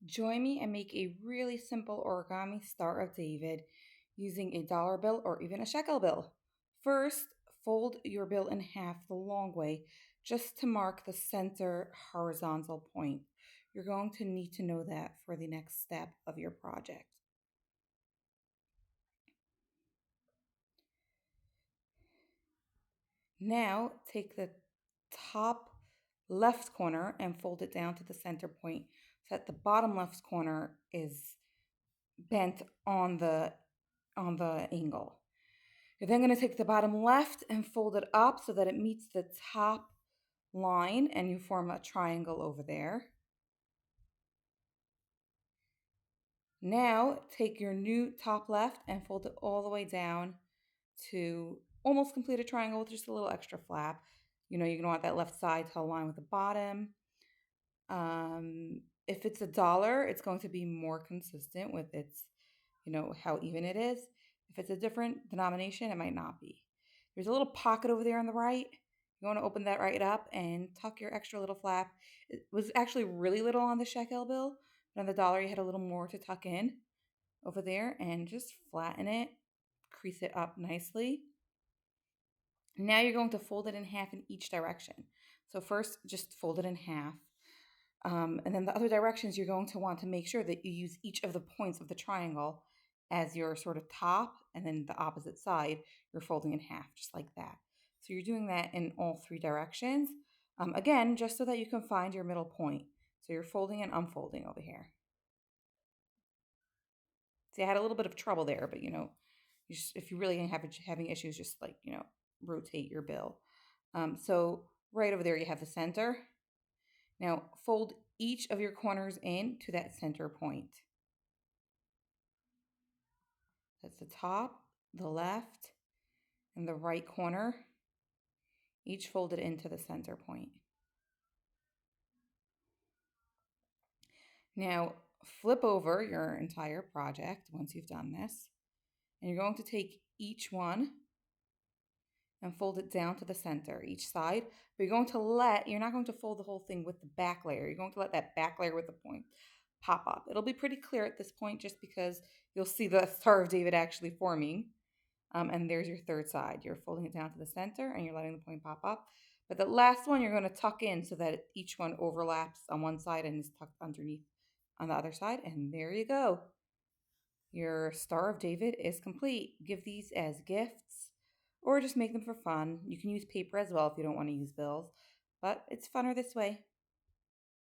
Join me and make a really simple origami Star of David using a dollar bill or even a shekel bill. First, fold your bill in half the long way just to mark the center horizontal point. You're going to need to know that for the next step of your project. Now, take the top left corner and fold it down to the center point so that the bottom left corner is bent on the angle. You're then going to take the bottom left and fold it up so that it meets the top line and you form a triangle over there. Now take your new top left and fold it all the way down to almost complete a triangle with just a little extra flap. You're going to want that left side to align with the bottom. If it's a dollar, it's going to be more consistent with how even it is. If it's a different denomination, it might not be. There's a little pocket over there on the right. You want to open that right up and tuck your extra little flap. It was actually really little on the shekel bill, but on the dollar you had a little more to tuck in over there and just flatten it, crease it up nicely. Now you're going to fold it in half in each direction. So first, just fold it in half. And then the other directions, you're going to want to make sure that you use each of the points of the triangle as your sort of top, and then the opposite side, you're folding in half, just like that. So you're doing that in all three directions. Again, just so that you can find your middle point. So you're folding and unfolding over here. See, I had a little bit of trouble there, but if you really having issues, just rotate your bill. So right over there, you have the center. Now fold each of your corners in to that center point. That's the top, the left, and the right corner, each folded into the center point. Now flip over your entire project once you've done this, and you're going to take each one and fold it down to the center, each side. But you're not going to fold the whole thing with the back layer. You're going to let that back layer with the point pop up. It'll be pretty clear at this point just because you'll see the Star of David actually forming. And there's your third side. You're folding it down to the center and you're letting the point pop up. But the last one you're going to tuck in so that each one overlaps on one side and is tucked underneath on the other side. And there you go. Your Star of David is complete. Give these as gifts or just make them for fun. You can use paper as well if you don't want to use bills, but it's funner this way.